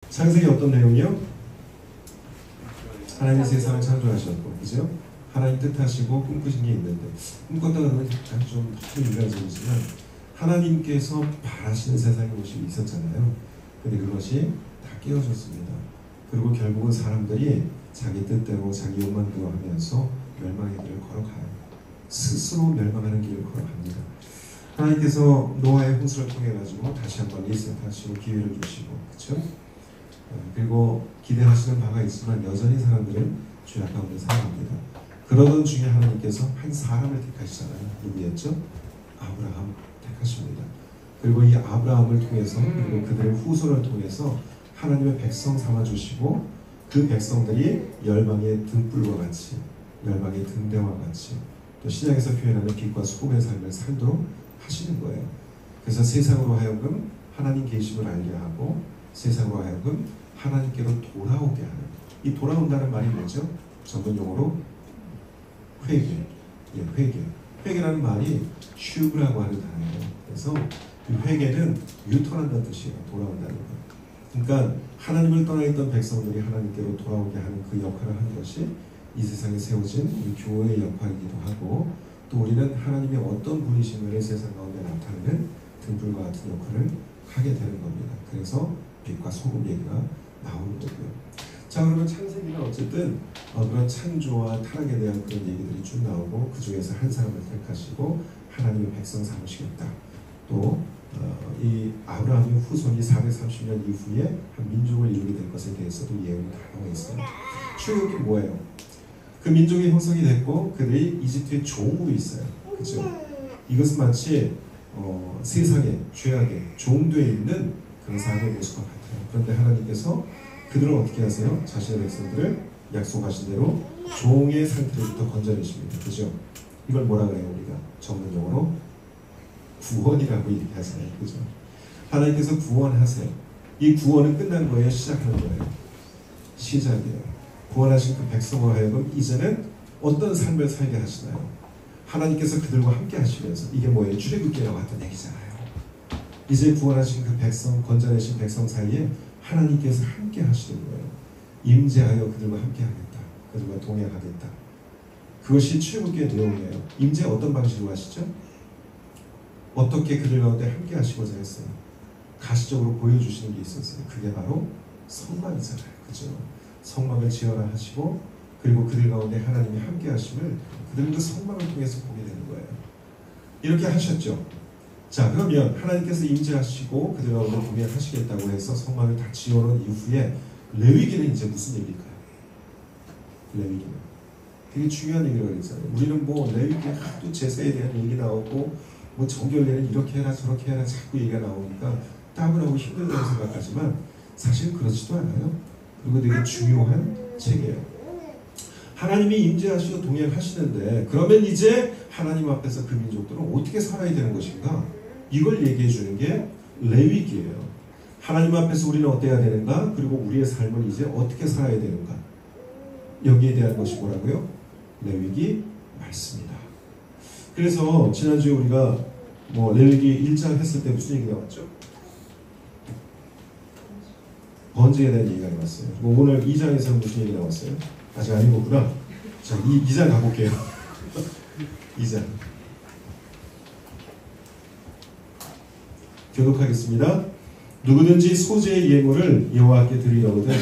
창세기 어떤 내용이요? 하나님이 세상을 창조하셨고, 그죠? 하나님 뜻하시고 꿈꾸신 게 있는데, 꿈꿨다 그러면 약간 좀 일반적이지만 하나님께서 바라시는 세상의 모습이 있었잖아요. 근데 그것이 다 깨어졌습니다. 그리고 결국은 사람들이 자기 뜻대로 자기 욕망대로 하면서 멸망의 길을 걸어가요. 스스로 멸망하는 길을 걸어갑니다. 하나님께서 노아의 홍수를 통해 가지고 다시 한번 리셋하시고 기회를 주시고, 그렇죠? 그리고 기대하시는 바가 있지만 여전히 사람들은 죄악 가운데 살아갑니다. 그러던 중에 하나님께서 한 사람을 택하시잖아요. 누구였죠? 아브라함 택하십니다. 그리고 이 아브라함을 통해서, 그리고 그들의 후손을 통해서 하나님의 백성 삼아주시고, 그 백성들이 열방의 등불과 같이, 열방의 등대와 같이, 또 신약에서 표현하는 빛과 소금의 삶을 살도록 하시는 거예요. 그래서 세상으로 하여금 하나님 계심을 알게 하고, 세상으로 하여금 하나님께로 돌아오게 하는, 이 돌아온다는 말이 뭐죠? 전문 용어로 회개. 회개라는 말이 슈브라고 하는 단어예요. 그래서 이 회개는 유턴한다는 뜻이에요. 돌아온다는 거. 그러니까 하나님을 떠나 있던 백성들이 하나님께로 돌아오게 하는 그 역할을 한 것이 이 세상에 세워진 우리 교회의 역할이기도 하고, 또 우리는 하나님의 어떤 분이심을 세상 가운데 나타내는 등불과 같은 역할을 하게 되는 겁니다. 그래서 빛과 소금 얘기가 나오는 거고요. 자, 그러면 창세기는 어쨌든 그런 창조와 타락에 대한 그런 얘기들이 쭉 나오고, 그 중에서 한 사람을 택하시고 하나님의 백성 삼으시겠다. 또 이 아브라함의 후손이 430년 이후에 한 민족을 이루게 될 것에 대해서도 예언이 다 나와 있어요. 출애굽이 뭐예요? 그 민족이 형성이 됐고 그들이 이집트의 종으로 있어요. 그렇죠? 이것은 마치 세상에 죄악에 종되어 있는 그런 사람의 모습과 같아요. 그런데 하나님께서 그들을 어떻게 하세요? 자신의 백성들을 약속하신 대로 종의 상태로부터 건져내십니다. 그죠? 이걸 뭐라 그래요? 우리가 전문 용어로 구원이라고 얘기하잖아요. 그죠? 하나님께서 구원하세요. 이 구원은 끝난 거예요? 시작하는 거예요? 시작이에요. 구원하신 그 백성으로 하여금 이제는 어떤 삶을 살게 하시나요? 하나님께서 그들과 함께 하시면서, 이게 뭐예요? 출애굽기와 같은 얘기잖아요. 이제 구원하신 그 백성, 건져내신 백성 사이에 하나님께서 함께 하시는 거예요. 임재하여 그들과 함께 하겠다. 그들과 동행하겠다. 그것이 출애굽기의 내용이에요. 임재 어떤 방식으로 하시죠? 어떻게 그들 가운데 함께 하시고자 했어요? 가시적으로 보여주시는 게 있었어요. 그게 바로 성막이잖아요. 그죠? 성막을 지어라 하시고, 그리고 그들 가운데 하나님이 함께 하심을 그들은 그 성막을 통해서 보게 되는 거예요. 이렇게 하셨죠. 자, 그러면 하나님께서 임재하시고 그들 가운데 동행하시겠다고 해서 성막을 다 지어놓은 이후에 레위기는 이제 무슨 얘기일까요? 레위기는 되게 중요한 얘기라고 그랬잖아요. 우리는 뭐 레위기 하도 제사에 대한 얘기 나오고, 뭐 정결례는 이렇게 해라 저렇게 해라 자꾸 얘기가 나오니까 따분하고 힘들다고 생각하지만 사실 그렇지도 않아요. 그리고 되게 중요한 책이에요. 하나님이 임재하시고 동행하시는데, 그러면 이제 하나님 앞에서 그 민족들은 어떻게 살아야 되는 것인가? 이걸 얘기해 주는 게 레위기예요. 하나님 앞에서 우리는 어때야 되는가? 그리고 우리의 삶을 이제 어떻게 살아야 되는가? 여기에 대한 것이 뭐라고요? 레위기 말씀이다. 그래서 지난주에 우리가 뭐 레위기 1장 했을 때 무슨 얘기 나왔죠? 번제에 대한 얘기가 나왔어요. 뭐 오늘 2장에서는 무슨 얘기 나왔어요? 아직 아닌 거구나. 자, 2장 가볼게요. 2장. 교독하겠습니다. 누구든지 소재의 예물을 여호와께 드리려거든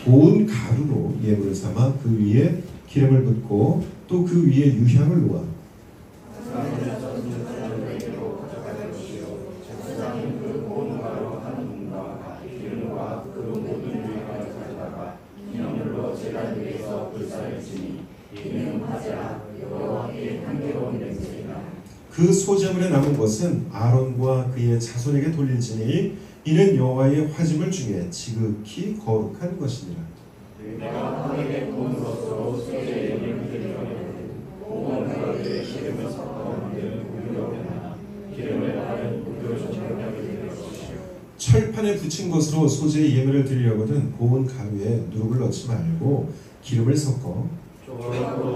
고운 가루로 예물을 삼아 그 위에 기름을 붓고 또 그 위에 유향을 놓아 그 소재물에 남은 것은 아론과 그의 자손에게 돌릴지니 이는 여호와의 화짐을 중에 지극히 거룩한 것이니라. 내가 하나님의 구원으로서 소재의 예물을 드리려면 고운 가루에 기름을 섞어 만든 우유로나 기름을 바른 우유 조청량을 드릴 것이요. 철판에 붙인 것으로 소재의 예물을 드리려거든 고운 가루에 누룩을 넣지 말고 기름을 섞어 조각으로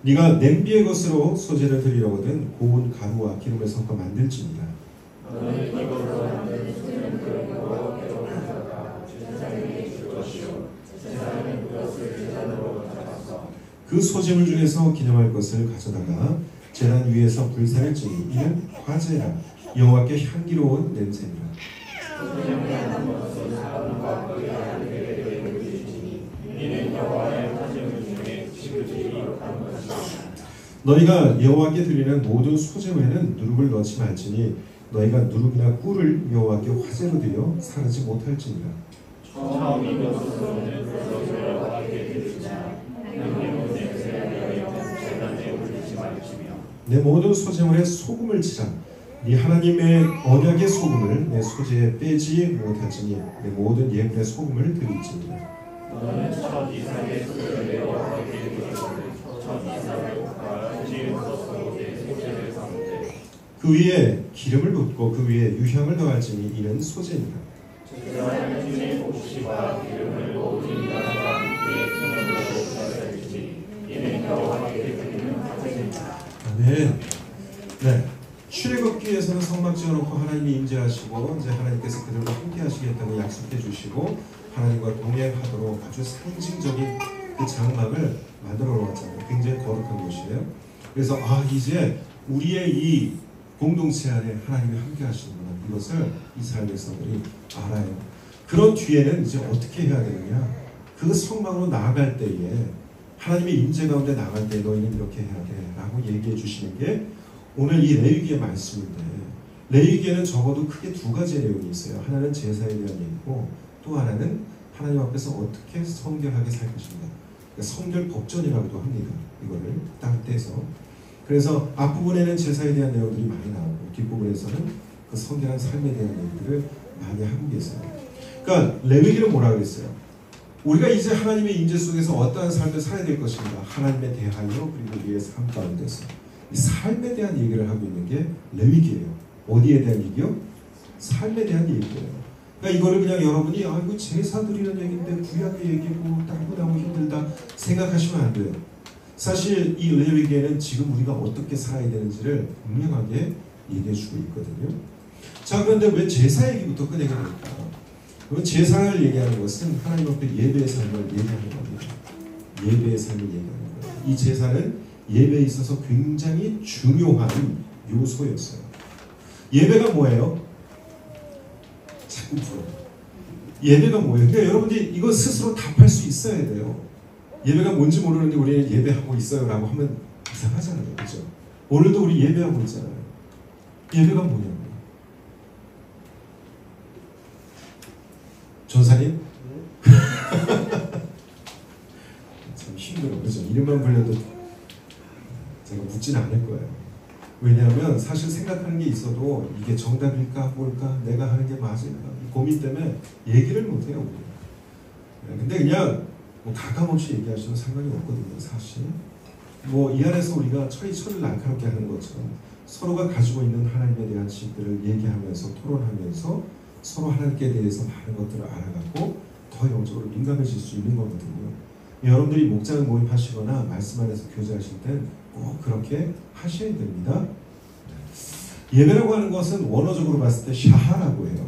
네가 냄비의 것으로 소재를 드리려거든 고운 가루와 기름을 섞어 만들지니라. 그 소재물 중에서 기념할 것을 가져다가 제단 위에서 불사를 지니 이는 화제라. 여호와께 향기로운 냄새니라. 너희가 여호와께 드리는 모든 소재물에는 누룩을 넣지 말지니 너희가 누룩이나 꿀을 여호와께 화제로 드려 사르지 못할지니라. 내 모든 소재물에 소금을 치라. 네 하나님의 언약의 소금을 내 소재에 빼지 못할지니 내 모든 예물의 소금을 드릴지니라. 너는 첫 이삭의 소재를 여호와께 드리거든 첫 이삭을 볶아 지은 것으로 내 소재를 삼되 그 위에 기름을 붓고 그 위에 유향을 더할지니 이는 소재니라. 제사장은 주의 옥시와 기름을 모든 나라와 함께 기념으로 부사할지니 이는 여호와께 드리는 화제니라. 아멘. 네. 출애굽기에서는 성막 지어놓고 하나님이 임재하시고 이제 하나님께서 그들과 함께 하시겠다고 약속해 주시고 하나님과 동행하도록 아주 상징적인 그 장막을 만들어 놓았잖아요. 굉장히 거룩한 곳이에요. 그래서 이제 우리의 이 공동체 안에 하나님이 함께 하시는구나. 이것을 이스라엘 백성들이 알아요. 그런 뒤에는 이제 어떻게 해야 되느냐. 그 성막으로 나아갈 때에 하나님의 임재 가운데 나갈 때 너희는 이렇게 해야 돼 라고 얘기해 주시는 게 오늘 이 레위기의 말씀인데, 레위기에는 적어도 크게 두 가지 내용이 있어요. 하나는 제사에 대한 얘기고 또 하나는 하나님 앞에서 어떻게 성결하게 살 것인가. 그러니까 성결 법전이라고도 합니다. 이거를 딱 떼서. 그래서 앞부분에는 제사에 대한 내용들이 많이 나오고 뒷부분에서는 그 성결한 삶에 대한 얘기들을 많이 하고 계세요. 그러니까 레위기는 뭐라 그랬어요? 우리가 이제 하나님의 임재 속에서 어떠한 삶을 살아야 될 것인가. 하나님에 대하여 그리고 우리의 삶 가운데서 이 삶에 대한 얘기를 하고 있는 게 레위기예요. 어디에 대한 얘기요? 삶에 대한 얘기예요. 그러니까 이거를 그냥 여러분이 이거 제사 드리는 얘기인데 구약의 얘기고 너무 힘들다 생각하시면 안 돼요. 사실 이 레위기에는 지금 우리가 어떻게 살아야 되는지를 분명하게 얘기해 주고 있거든요. 자, 그런데 왜 제사 얘기부터 꺼내게 될까? 그럼 제사를 얘기하는 것은 하나님 앞에 예배의 삶을 얘기하는 겁니다. 예배의 삶을 얘기하는 거예요. 이 제사는 예배에 있어서 굉장히 중요한 요소였어요. 예배가 뭐예요? 자꾸 물어. 예배가 뭐예요? 그러니까 여러분들이 이거 스스로 답할 수 있어야 돼요. 예배가 뭔지 모르는데 우리는 예배하고 있어요 라고 하면 이상하잖아요. 그렇죠? 오늘도 우리 예배하고 있잖아요. 예배가 뭐냐고요? 전사님? 참 힘들어. 그죠? 이름만 불려도 제가 묻지는 않을 거예요. 왜냐하면 사실 생각하는 게 있어도 이게 정답일까 뭘까 내가 하는 게 맞을까 고민 때문에 얘기를 못해요. 근데 그냥 뭐 가감없이 얘기하시면 상관이 없거든요. 사실 뭐 이 안에서 우리가 철을 날카롭게 하는 것처럼 서로가 가지고 있는 하나님에 대한 지식들을 얘기하면서 토론하면서 서로 하나님께 대해서 많은 것들을 알아가고 더 영적으로 민감해질 수 있는 거거든요. 여러분들이 목장을 모임하시거나 말씀 안에서 교제하실 땐 꼭 그렇게 하셔야 됩니다. 예배라고 하는 것은 원어적으로 봤을 때 샤하라고 해요.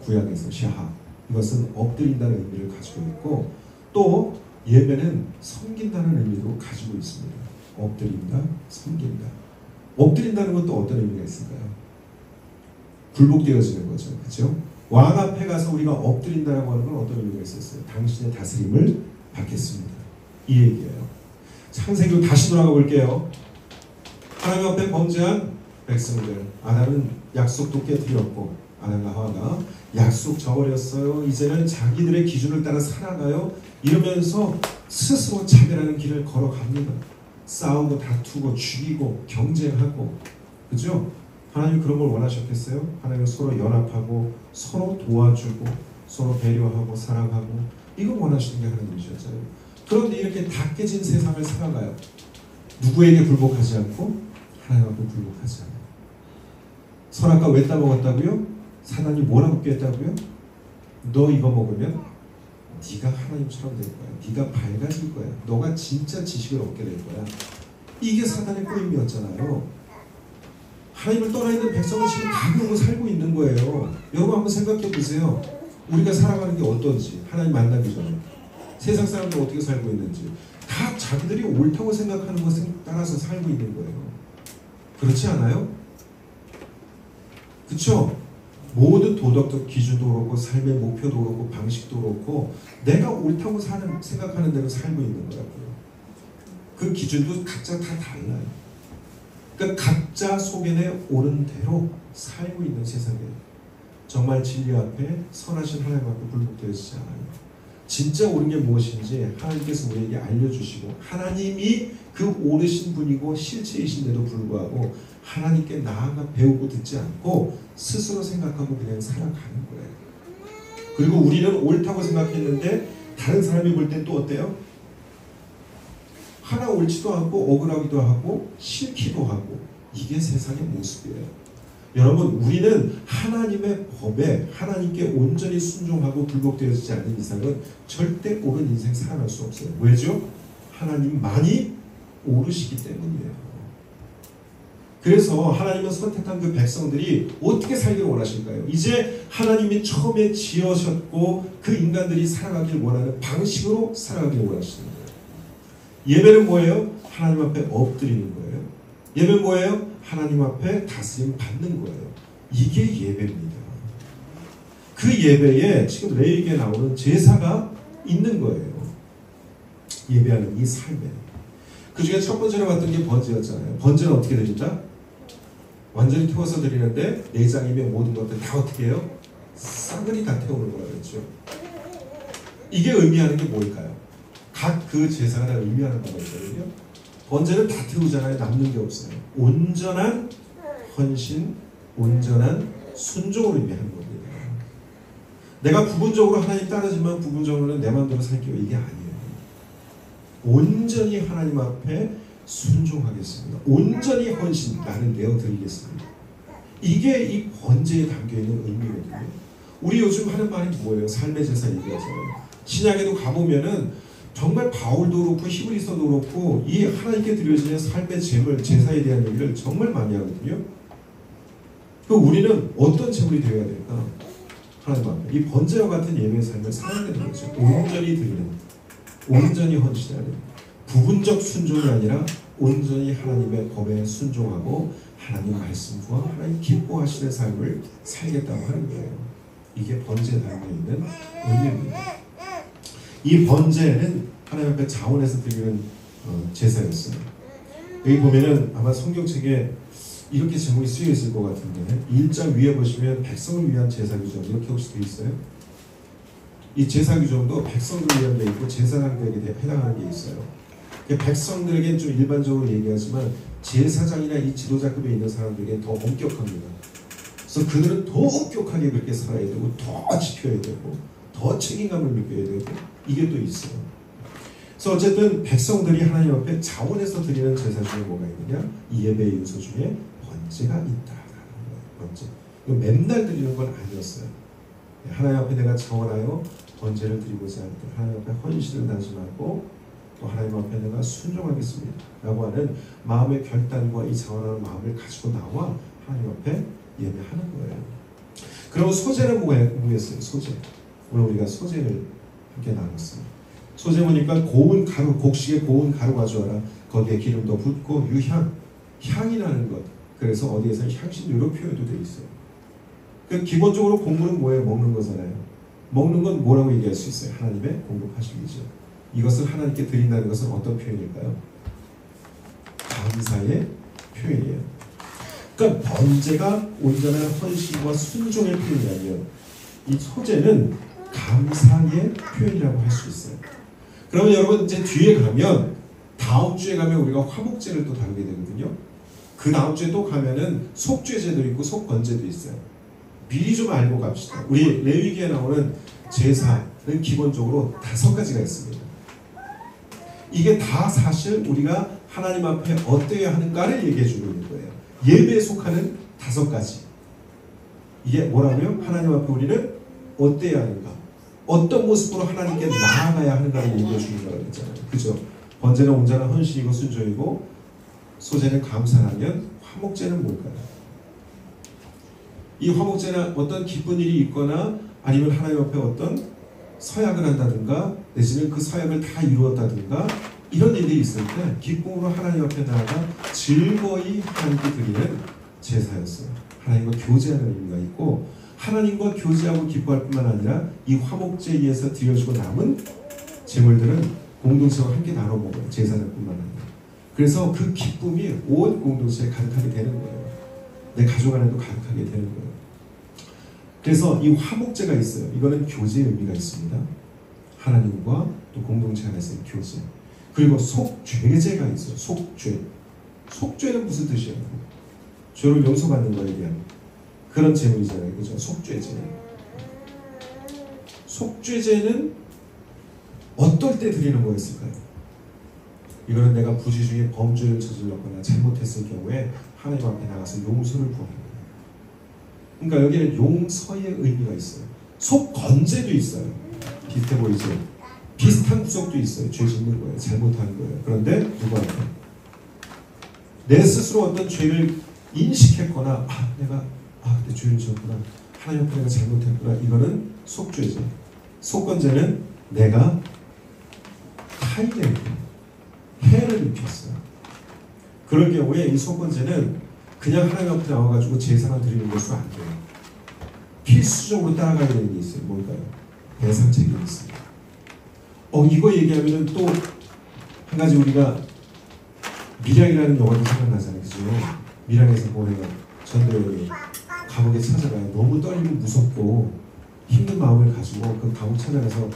구약에서 샤하. 이것은 엎드린다는 의미를 가지고 있고 또 예배는 섬긴다는 의미도 가지고 있습니다. 엎드린다, 섬긴다. 엎드린다는 것도 어떤 의미가 있을까요? 굴복되어지는 거죠. 그렇죠? 왕 앞에 가서 우리가 엎드린다라고 하는 건 어떤 의미가 있었어요? 당신의 다스림을 받겠습니다. 이 얘기예요. 창세기로 다시 돌아가 볼게요. 하나님 앞에 범죄한 백성들. 아담은 약속도 깨뜨렸고 아담과 하와가 약속 저버렸어요. 이제는 자기들의 기준을 따라 살아가요. 이러면서 스스로 차별하는 길을 걸어갑니다. 싸우고 다투고 죽이고 경쟁하고. 그죠? 하나님 그런 걸 원하셨겠어요? 하나님은 서로 연합하고 서로 도와주고 서로 배려하고 사랑하고 이걸 원하시는 게 하나님이셨잖아요. 그런데 이렇게 다 깨진 세상을 살아가요. 누구에게 굴복하지 않고 하나님 앞에 굴복하지 않아요. 선악과 왜 따먹었다고요? 사단이 뭐라고 꿰었다고요? 너 이거 먹으면 네가 하나님처럼 될 거야. 네가 밝아질 거야. 너가 진짜 지식을 얻게 될 거야. 이게 사단의 꼬임이었잖아요. 하나님을 떠나 있는 백성은 지금 다 그러고 살고 있는 거예요. 여러분 한번 생각해 보세요. 우리가 살아가는 게 어떤지, 하나님 만나기 전에 세상 사람들 어떻게 살고 있는지 다 자기들이 옳다고 생각하는 것에 따라서 살고 있는 거예요. 그렇지 않아요? 그렇죠? 모든 도덕적 기준도 그렇고 삶의 목표도 그렇고 방식도 그렇고 내가 옳다고 생각하는 대로 살고 있는 거라고요. 그 기준도 각자 다 달라요. 그러니까 각자 속에 옳은 대로 살고 있는 세상이에요. 정말 진리 앞에 선하신 하나님 앞에 불복되어지지 않아요. 진짜 옳은 게 무엇인지 하나님께서 우리에게 알려주시고 하나님이 그 옳으신 분이고 실체이신데도 불구하고 하나님께 나아가 배우고 듣지 않고 스스로 생각하고 그냥 살아가는 거예요. 그리고 우리는 옳다고 생각했는데 다른 사람이 볼 땐 또 어때요? 하나 옳지도 않고 억울하기도 하고 싫기도 하고 이게 세상의 모습이에요. 여러분 우리는 하나님의 법에 하나님께 온전히 순종하고 불복되어지지 않는 이상은 절대 옳은 인생 살아갈 수 없어요. 왜죠? 하나님만이 옳으시기 때문이에요. 그래서 하나님은 선택한 그 백성들이 어떻게 살기를 원하실까요? 이제 하나님이 처음에 지으셨고 그 인간들이 살아가길 원하는 방식으로 살아가길 원하시는 거예요. 예배는 뭐예요? 하나님 앞에 엎드리는 거예요. 예배는 뭐예요? 하나님 앞에 다스림 받는 거예요. 이게 예배입니다. 그 예배에 지금 레위기에 나오는 제사가 있는 거예요. 예배하는 이 삶에. 그 중에 첫 번째로 봤던 게 번제였잖아요. 번제는 어떻게 드린다? 완전히 태워서 드리는데 내장이며 모든 것들 다 어떻게 해요? 싸그리 다 태우는 거라 그랬죠. 이게 의미하는 게 뭘까요? 각 그 제사가 다 의미하는 바가 있거든요. 번제는 다 태우잖아요. 남는 게 없어요. 온전한 헌신, 온전한 순종을 의미하는 겁니다. 내가 부분적으로 하나님 따르지만 부분적으로는 내 마음대로 살게요. 이게 아니에요. 온전히 하나님 앞에 순종하겠습니다. 온전히 헌신, 나는 내어드리겠습니다. 이게 이 번제에 담겨있는 의미거든요. 우리 요즘 하는 말이 뭐예요? 삶의 제사 얘기하잖아요. 신약에도 가보면은 정말 바울도 그렇고 히브리서도 그렇고 이 하나님께 드려지는 삶의 제물, 제사에 대한 얘기를 정말 많이 하거든요. 그럼 우리는 어떤 제물이 되어야 될까? 하나님 앞에 이 번제와 같은 예배의 삶을 살아야 되는 거죠. 온전히 드리는, 온전히 헌신하는, 부분적 순종이 아니라 온전히 하나님의 법에 순종하고 하나님 말씀과 하나님 기뻐하시는 삶을 살겠다고 하는 거예요. 이게 번제에 담겨있는 의미입니다. 이 번제는 하나님 앞에 자원해서 드리는 제사였어요. 여기 보면은 아마 성경책에 이렇게 제목이 쓰여 있을 것 같은데 1장 위에 보시면 백성을 위한 제사 규정 이렇게 혹시 되어 있어요? 이 제사 규정도 백성들을 위한 게 있고 제사장들에게 해당하는 게 있어요. 백성들에게는 좀 일반적으로 얘기하지만 제사장이나 이 지도자급에 있는 사람들에게 더 엄격합니다. 그래서 그들은 더 엄격하게 그렇게 살아야 되고 더 지켜야 되고 더 책임감을 느껴야 되고 이게 또 있어요. 그래서 어쨌든 백성들이 하나님 앞에 자원해서 드리는 제사 중에 뭐가 있느냐? 이 예배의 요소 중에 번제가 있다라는 거예요. 번제. 이거 맨날 드리는 건 아니었어요. 하나님 앞에 내가 자원하여 번제를 드리고자 할 때 하나님 앞에 헌신을 다짐하고 또 하나님 앞에 내가 순종하겠습니다 라고 하는 마음의 결단과 이 자원하는 마음을 가지고 나와 하나님 앞에 예배하는 거예요. 그럼 소제는 뭐였어요? 소제. 오늘 우리가 소제를 함께 나눴습니다. 소제 보니까 고운 가루, 곡식에 고운 가루 가져와라. 거기에 기름도 붓고 유향, 향이 나는 것. 그래서 어디에서 향신료로 표현도 되어 있어요. 그 기본적으로 공물은 뭐예요? 먹는 거잖아요. 먹는 건 뭐라고 얘기할 수 있어요? 하나님의 공급하시기죠. 이것을 하나님께 드린다는 것은 어떤 표현일까요? 감사의 표현이에요. 그러니까 번제가 온전한 헌신과 순종의 표현이라면 이 소제는 감사의 표현이라고 할 수 있어요. 그러면 여러분 이제 뒤에 가면 다음 주에 가면 우리가 화목제를 또 다루게 되거든요. 그 다음 주에 또 가면은 속죄제도 있고 속번제도 있어요. 미리 좀 알고 갑시다. 우리 레위기에 나오는 제사는 기본적으로 5가지가 있습니다. 이게 다 사실 우리가 하나님 앞에 어때야 하는가를 얘기해 주고 있는 거예요. 예배에 속하는 5가지. 이게 뭐라고요? 하나님 앞에 우리는 어때야 하는가? 어떤 모습으로 하나님께 나아가야 하는가를 얘기해 주는 거라고 했잖아요. 그죠? 번제는 온전한 헌신이고 순종이고 소제는 감사하면 화목제는 뭘까요? 이 화목제는 어떤 기쁜 일이 있거나 아니면 하나님 앞에 어떤 서약을 한다든가 내지는 그 서약을 다 이루었다든가 이런 일이 있을 때 기쁨으로 하나님 앞에 나아가 즐거이 하나님께 드리는 제사였어요. 하나님과 교제하는 의미가 있고 하나님과 교제하고 기뻐할 뿐만 아니라 이 화목제에 의해서 드려지고 남은 제물들은 공동체와 함께 나눠 먹어요. 제사장뿐만 아니라. 그래서 그 기쁨이 온 공동체에 가득하게 되는 거예요. 내 가족 안에도 가득하게 되는 거예요. 그래서 이 화목제가 있어요. 이거는 교제의 의미가 있습니다. 하나님과 또 공동체 안에서의 교제. 그리고 속죄제가 있어요. 속죄. 속죄는 무슨 뜻이에요? 죄를 용서받는 거에 대한 그런 제물이잖아요. 그죠? 속죄제. 속죄제는 어떨 때 드리는 거였을까요? 이거는 내가 부지 중에 범죄를 저질렀거나 잘못했을 경우에 하나님 앞에 나가서 용서를 구하는 거예요. 그러니까 여기는 용서의 의미가 있어요. 속건제도 있어요. 비슷해 보이죠? 비슷한 구석도 있어요. 죄 짓는 거예요. 잘못한 거예요. 그런데 누구한테? 내 스스로 어떤 죄를 인식했거나 내가 내 죄를 지었구나. 하나님 앞에 내가 잘못했구나. 이거는 속죄죠. 속건제는 내가 타인에게 해를 입혔어요. 그럴 경우에 이 속건제는 그냥 하나님 앞에 나와가지고 제사만 드리는 것으로 안 돼요. 필수적으로 따라가야 되는 게 있어요. 뭘까요? 배상 책임이 있습니다. 이거 얘기하면은 또 한 가지 우리가 밀양이라는 영화도 생각나잖아요. 그죠? 밀양에서 보내가 전도연이 감옥에 찾아가요. 너무 떨리고 무섭고 힘든 마음을 가지고 그 감옥 찾아가서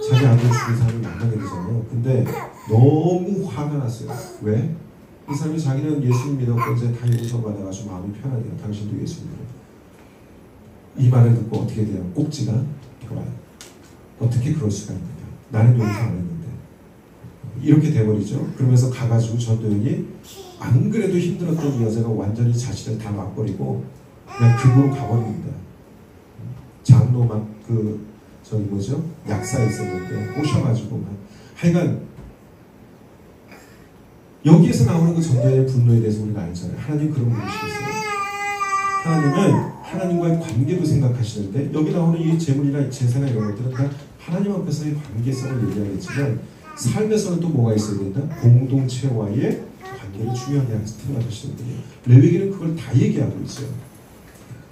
자기 아들 죽인 사람을 만나게 되잖아요. 근데 너무 화가 났어요. 왜? 이 사람이 자기는 예수님 믿었고 이제 다 용서받아가지고 마음이 편하대요. 당신도 예수님 믿어요. 이 말을 듣고 어떻게 돼요? 꼭지가 돌아요. 어떻게 그럴 수가 있느냐. 나는 용서 안 했는데. 이렇게 돼버리죠. 그러면서 가가지고 전도연이 안 그래도 힘들었던 이 여자가 완전히 자신을 다 막버리고 그냥 극으로 가버립니다. 장로 막 저기 뭐죠? 약사에 있었는데 꼬셔가지고 막 하여간 여기에서 나오는 그 전도의 분노에 대해서 우리가 알잖아요. 하나님 그런 분이시겠어요? 하나님은 하나님과의 관계도 생각하시는데 여기 나오는 이 제물이나 제사나 이런 것들은 다 하나님 앞에서의 관계성을 얘기하겠지만 삶에서는 또 뭐가 있어야 된다? 공동체와의 관계를 중요하게 생각하시는데요. 레위기는 그걸 다 얘기하고 있어요.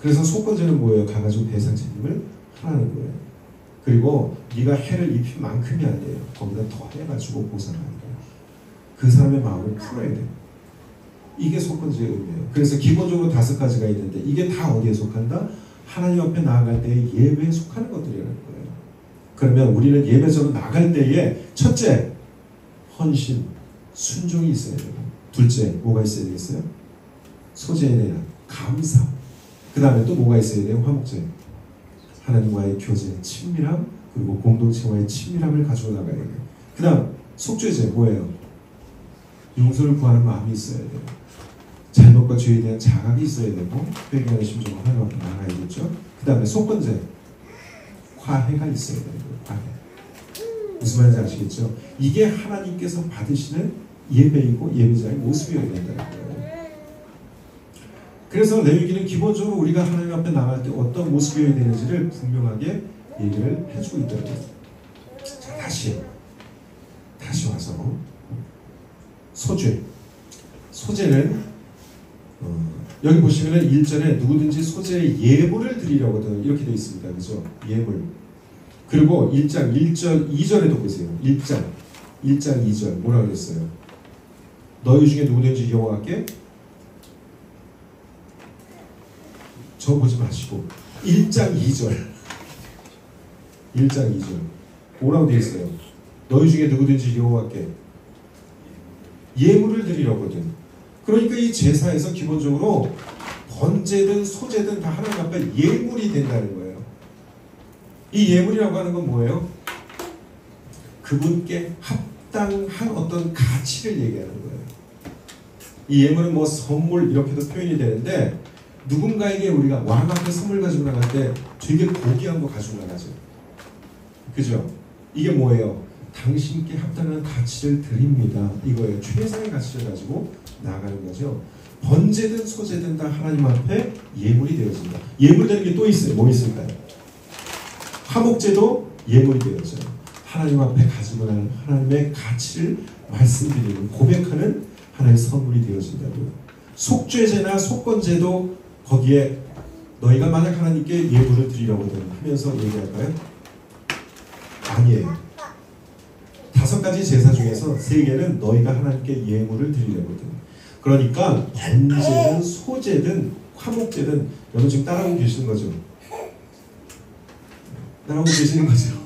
그래서 속건제는 뭐예요? 가가지고 배상 책임을 하라는 거예요. 그리고 네가 해를 입힌 만큼이 아니에요. 거기다 더 해가지고 보상하는 거예요. 그 사람의 마음을 풀어야 돼요. 이게 속건제의 의미예요. 그래서 기본적으로 5가지가 있는데 이게 다 어디에 속한다? 하나님 앞에 나아갈 때에 예배에 속하는 것들이라는 거예요. 그러면 우리는 예배적으로 나갈 때에 첫째, 헌신, 순종이 있어야 되고 둘째, 뭐가 있어야 되겠어요? 소제에 대한 감사. 그 다음에 또 뭐가 있어야 돼요? 화목제. 하나님과의 교제, 친밀함, 그리고 공동체와의 친밀함을 가지고 나가야 돼요. 그 다음 속죄제 뭐예요? 용서를 구하는 마음이 있어야 돼요. 잘못과 죄에 대한 자각이 있어야 되고 회개하는 심정으로 하나님 앞에 나가야겠죠. 그 다음에 속건제, 화해가 있어야 되는 거예요. 화해. 무슨 말인지 아시겠죠? 이게 하나님께서 받으시는 예배이고 예배자의 모습이어야 된다는 거예요. 그래서 레위기는 기본적으로 우리가 하나님 앞에 나갈 때 어떤 모습이어야 되는지를 분명하게 얘기를 해주고 있다는 거예요. 자, 다시 와서 소죄. 소제는 여기 보시면은 1절에 누구든지 소제의 예물을 드리려거든 이렇게 되어 있습니다. 그죠? 예물. 그리고 1장 1절 2절에도 보세요. 1장 2절 뭐라고 그랬어요? 너희 중에 누구든지 여호와께 저 보지 마시고 1장 2절 뭐라고 되어 있어요? 너희 중에 누구든지 여호와께 예물을 드리려거든. 그러니까 이 제사에서 기본적으로 번제든 소제든 다 하나님 앞에 예물이 된다는 거예요. 이 예물이라고 하는 건 뭐예요? 그분께 합당한 어떤 가치를 얘기하는 거예요. 이 예물은 뭐 선물 이렇게도 표현이 되는데 누군가에게 우리가 왕 앞에 선물 가지고 나갈 때 되게 고귀한 거 가지고 나가죠. 그죠? 이게 뭐예요? 당신께 합당한 가치를 드립니다. 이거예요. 최상의 가치를 가지고 나아가는 거죠. 번제든 소제든 다 하나님 앞에 예물이 되어진다. 예물되는 게 또 있어요. 뭐 있을까요? 화목제도 예물이 되어져요. 하나님 앞에 가지고 나는 하나님의 가치를 말씀드리는 고백하는 하나의 선물이 되어진다고요. 속죄제나 속건제도 거기에 너희가 만약 하나님께 예물을 드리려거든 하면서 얘기할까요? 아니에요. 5가지 제사 중에서 3개는 너희가 하나님께 예물을 드리려거든. 그러니까 번제든 소제든 화목제든 여러분 지금 따라하고 계시는 거죠? 따라하고 계시는 거죠?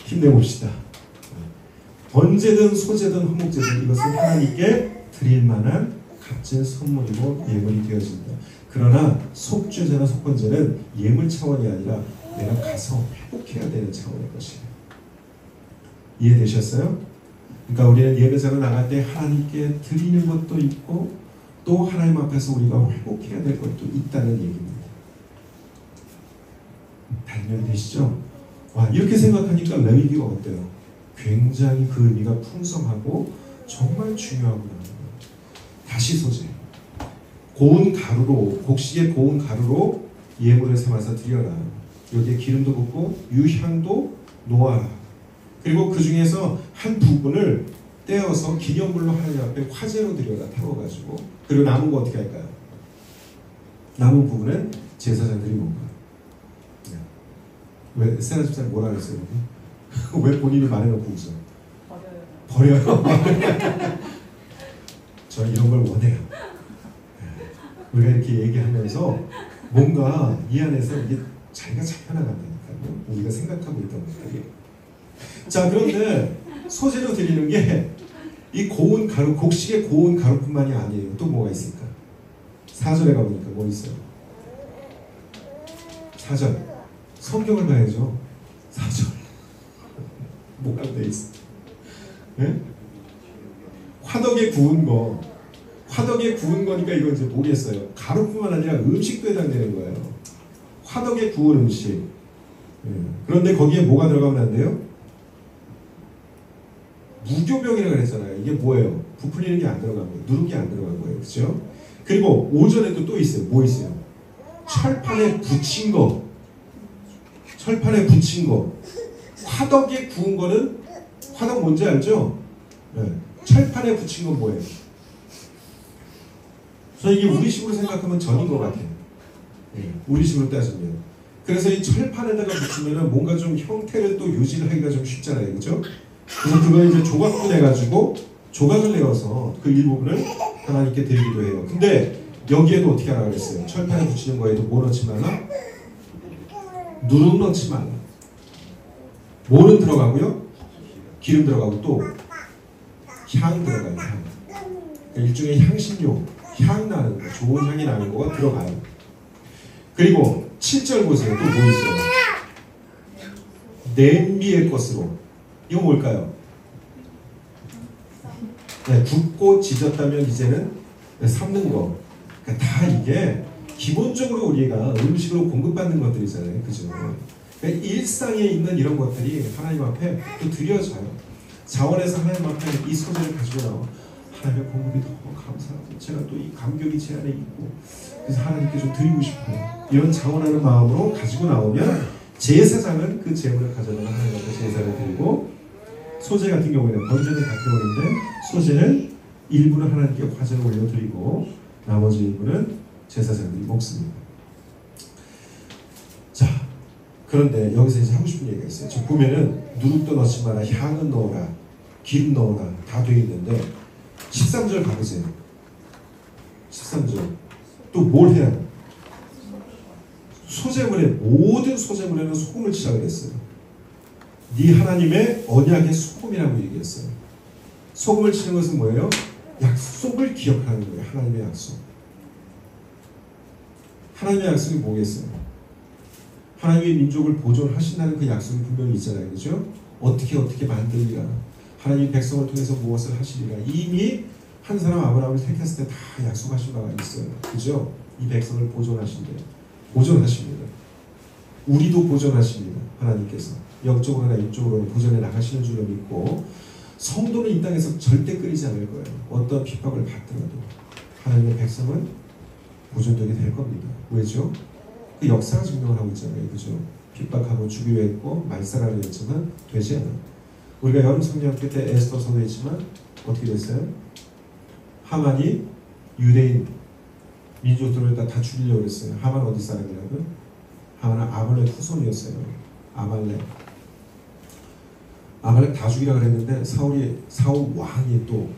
힘내봅시다. 번제든 소제든 화목제든 이것은 하나님께 드릴 만한 값진 선물이고 예물이 되어진다. 그러나 속죄제나 속건제는 예물 차원이 아니라 내가 가서 회복해야 되는 차원의 것이에요. 이해되셨어요? 그러니까 우리는 예배자로 나갈 때 하나님께 드리는 것도 있고 또 하나님 앞에서 우리가 회복해야 될 것도 있다는 얘기입니다. 단련이 되시죠? 와, 이렇게 생각하니까 레위기가 어때요? 굉장히 그 의미가 풍성하고 정말 중요하구나. 다시 소재. 고운 가루로, 곡식의 고운 가루로 예물을 삼아서 드려라. 여기에 기름도 붓고 유향도 놓아라. 그리고 그 중에서 한 부분을 떼어서 기념물로 하나님 앞에 화제로 드려라. 태워가지고. 그리고 남은 거 어떻게 할까요? 남은 부분은 제사장들이 뭔가. 왜 세라 집사님 뭐라 그랬어요? 왜 본인이 말해놓고 웃어요? 버려요. 저는 이런 걸 원해요. 우리가 이렇게 얘기하면서 뭔가 이 안에서 이게 자기가 잡혀나간다니까요. 우리가 생각하고 있던 것들이. 자, 그런데 소재로 드리는 게 이 고운 가루, 곡식의 고운 가루뿐만이 아니에요. 또 뭐가 있을까? 4절에 가보니까 뭐 있어요? 4절. 성경을 봐야죠. 4절. 뭐라고 돼 있어? 네? 화덕에 구운 거. 화덕에 구운 거니까 이거 이제 뭐겠어요? 가루뿐만 아니라 음식도 해당되는 거예요. 화덕에 구운 음식. 네. 그런데 거기에 뭐가 들어가면 안 돼요? 무교병이라고 그랬잖아요. 이게 뭐예요? 부풀리는 게 안 들어간 거예요. 누룩이 안 들어간 거예요. 그렇죠? 그리고 오전에도 또 있어요. 뭐 있어요? 철판에 붙인 거. 철판에 붙인 거. 화덕에 구운 거는 화덕 뭔지 알죠? 네. 철판에 붙인 건 뭐예요? 그래서 이게 우리식으로 생각하면 전인 것 같아요. 네. 우리식으로 따지면. 그래서 이 철판에다가 붙이면 뭔가 좀 형태를 또 유지를 하기가 좀 쉽잖아요. 그죠? 그래서 그걸 이제 조각분 해가지고 조각을 내어서 그 일부분을 하나님께 드리기도 해요. 근데 여기에도 어떻게 하라고 그랬어요? 철판에 붙이는 거에도 뭐 넣지 말라? 누룩 넣지 말라. 뭐는 들어가고요? 기름 들어가고 또 향 들어가요. 향. 그러니까 일종의 향신료, 향 나는 거, 좋은 향이 나는 거가 들어가요. 그리고 7절 보세요. 또 뭐 있어요? 냄비의 것으로. 이거 뭘까요? 네, 굽고 지졌다면 이제는 삶는 거. 그러니까 다 이게 기본적으로 우리가 음식으로 공급받는 것들이잖아요. 그죠? 그러니까 일상에 있는 이런 것들이 하나님 앞에 또 드려져요. 자원에서 하나님 앞에 이 소재를 가지고 나와. 하나님의 공급이 너무 감사하고 제가 또 이 감격이 제 안에 있고 그래서 하나님께 좀 드리고 싶어요. 이런 자원하는 마음으로 가지고 나오면 제사장은 그 제물을 가져다가 하나님 앞에 제사를 드리고 소재 같은 경우에는 번제는 다 태우는데 소재는 일부는 하나님께 화제를 올려드리고 나머지 일부는 제사장들이 먹습니다. 자, 그런데 여기서 이제 하고 싶은 얘기가 있어요. 지금 보면은 누룩도 넣지 마라, 향은 넣어라, 기름 넣어라 다 되어 있는데 13절 가보세요. 13절 또 뭘 해야 돼? 소재물에 모든 소재물에는 소금을 치라 그랬어요. 네 하나님의 언약의 소금이라고 얘기했어요. 소금을 치는 것은 뭐예요? 약속을 기억하는 거예요. 하나님의 약속. 하나님의 약속이 뭐겠어요? 하나님의 민족을 보존하신다는 그 약속이 분명히 있잖아요. 그죠? 어떻게 만들리라. 하나님이 백성을 통해서 무엇을 하시리라. 이미 한 사람 아브라함을 택했을 때 다 약속하신 바가 있어요. 그죠? 이 백성을 보존하신대요. 보존하십니다. 우리도 보존하십니다. 하나님께서 영적으로나 인적으로나 보존해 나가시는 줄로 믿고 성도는 이 땅에서 절대 끊이지 않을 거예요. 어떤 핍박을 받더라도 하나님의 백성은 보존되게 될 겁니다. 왜죠? 그 역사가 증명을 하고 있잖아요. 그죠? 핍박하고 죽이려 했고 말살하려 했지만 되지 않아요. 우리가 여름 성령학교 때 에스더서도 했지만 어떻게 됐어요? 하만이 유대인 민족들을 다 죽이려고 했어요. 하만 어디 사람이라고요? 하만은 아말렉 후손이었어요. 아말렉 다 죽이려고 했는데 사울 왕이 또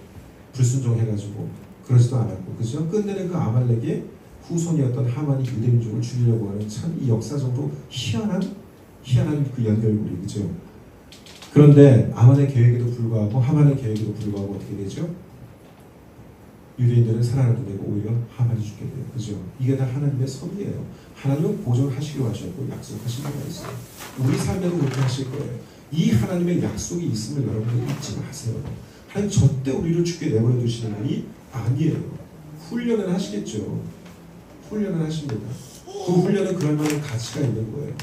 불순종해가지고 그러지도 않았고, 그죠? 끝내는 그 아말렉의 후손이었던 하만이 유대민족을 죽이려고 하는 참 이 역사적으로 희한한 그 연결고리, 그죠? 그런데 아만의 계획에도 불구하고 하만의 계획에도 불구하고 어떻게 되죠? 유대인들은 살아나도 되고 오히려 하만이 죽게 돼요. 그죠? 이게 다 하나님의 섭리예요. 하나님은 보존하시기로 하셨고 약속하신 바가 있어요. 우리 삶에도 그렇게 하실 거예요. 이 하나님의 약속이 있음을 여러분들 잊지 마세요. 하나님 절대 우리를 죽게 내버려 두시는 분이 아니에요. 훈련을 하시겠죠. 훈련을 하십니다. 그 훈련은 그럴 만한 가치가 있는 거예요.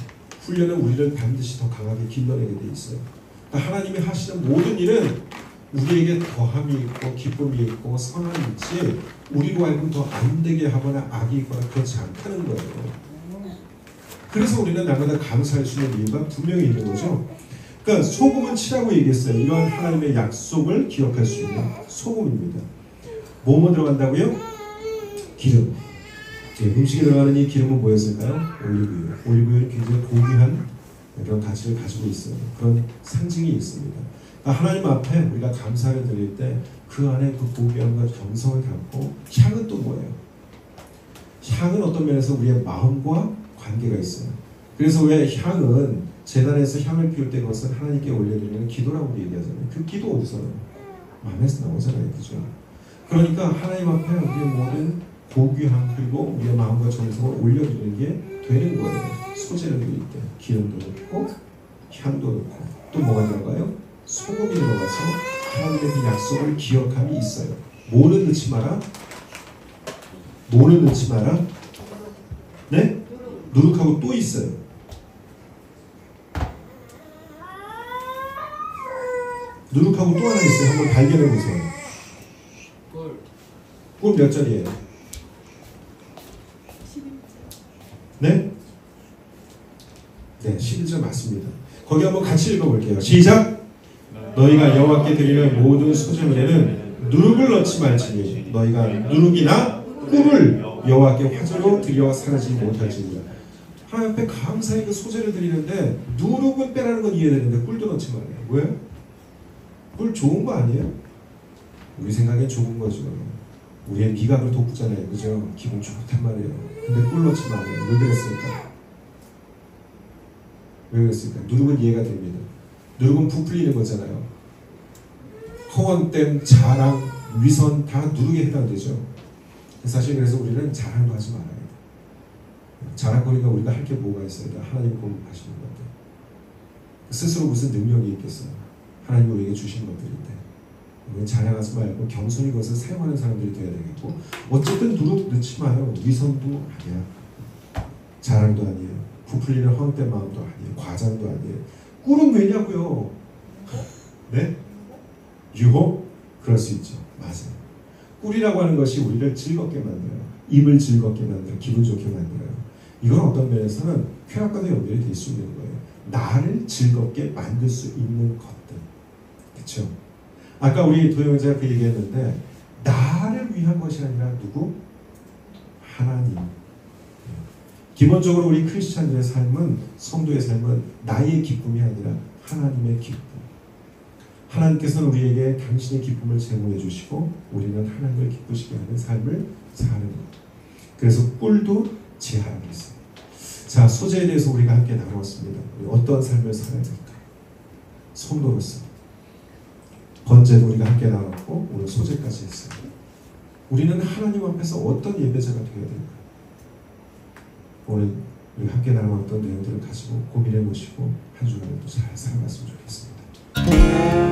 훈련은 우리를 반드시 더 강하게 길러내게 돼 있어요. 그러니까 하나님이 하시는 모든 일은 우리에게 더함이 있고 기쁨이 있고 선함이 있지 우리로 하여금 더 안 되게 하거나 악이 있거나 그렇지 않다는 거예요. 그래서 우리는 날마다 감사할 수 있는 이유가 분명히 있는 거죠. 그러니까 소금은 치라고 얘기했어요. 이러한 하나님의 약속을 기억할 수 있는 소금입니다. 뭐뭐 들어간다고요? 기름. 음식에 들어가는 이 기름은 뭐였을까요? 올리브유. 올리브유는 굉장히 고귀한 그런 가치를 가지고 있어요. 그런 상징이 있습니다. 그러니까 하나님 앞에 우리가 감사를 드릴 때 그 안에 그 고귀함과 정성을 담고, 향은 또 뭐예요? 향은 어떤 면에서 우리의 마음과 관계가 있어요. 그래서 왜 향은 제단에서 향을 피울 때 그것은 하나님께 올려드리는 기도라고 얘기하잖아요. 그 기도 어디서 나와요? 마음에서 나오잖아요. 그죠? 그러니까 하나님 앞에 우리의 모든 고귀함 그리고 우리의 마음과 정성을 올려드리는 게 되는 거예요. 소재를 드릴 때 기름도 넣고 향도 넣고 또 뭐가 들어가요? 소금이 들어가서 하나님의 그 약속을 기억함이 있어요. 뭐는 넣지 마라? 뭐는 넣지 마라? 네? 누룩하고 또 있어요. 누룩하고 또 하나 있어요. 한번 발견해 보세요. 꿀 몇 절이에요? 네? 네, 11절 맞습니다. 거기 한번 같이 읽어볼게요. 시작! 너희가 여호와께 드리는 모든 소재물에는 누룩을 넣지 말지니 너희가 누룩이나 꿀을 여호와께 화제로 드려 사라지지 못할지니라. 하나님 앞에 감사의 그 소재를 드리는데 누룩은 빼라는 건 이해되는데 꿀도 넣지 말아요. 왜? 꿀 좋은 거 아니에요? 우리 생각엔 좋은 거죠. 우리의 미각을 돋구잖아요. 그죠? 기분 좋단 말이에요. 근데 꿀 넣지 말아요. 왜 그랬을까? 왜 그랬을까? 누룩은 이해가 됩니다. 누룩은 부풀리는 거잖아요. 허원됨, 자랑, 위선 다 누룩에 해당되죠. 사실 그래서 우리는 자랑도 하지 말아요. 자랑거리가 우리가 할 게 뭐가 있어요? 하나님 공급하시는 것들. 스스로 무슨 능력이 있겠어요? 하나님이 우리에게 주신 것들인데 우리는 자랑하지 말고 겸손히 그것을 사용하는 사람들이 되어야 되겠고, 어쨌든 누룩 넣지 마요. 위선도 아니야. 자랑도 아니에요. 부풀리는 허원된 마음도 아니에요. 과장도 아니에요. 꿀은 왜냐고요? 네? 유혹? 그럴 수 있죠. 맞아요. 꿀이라고 하는 것이 우리를 즐겁게 만들어요. 입을 즐겁게 만들어요. 기분 좋게 만들어요. 이건 어떤 면에서는 쾌락과도 연결이 될 수 있는 거예요. 나를 즐겁게 만들 수 있는 것들. 그렇죠? 아까 우리 도영자가 그 얘기했는데 나를 위한 것이 아니라 누구? 하나님. 기본적으로 우리 크리스찬들의 삶은, 성도의 삶은 나의 기쁨이 아니라 하나님의 기쁨. 하나님께서는 우리에게 당신의 기쁨을 제공해 주시고 우리는 하나님을 기쁘시게 하는 삶을 사는 것. 그래서 꿀도 제한이 있어요. 자, 소재에 대해서 우리가 함께 나누었습니다. 우리 어떤 삶을 살아야 될까? 성도로서. 번제도 우리가 함께 나눴고 오늘 소재까지 했어요. 우리는 하나님 앞에서 어떤 예배자가 되어야 될까? 오늘 우리 함께 나눴던 내용들을 가지고 고민해 보시고 한 주간을 또 잘 살아갔으면 좋겠습니다.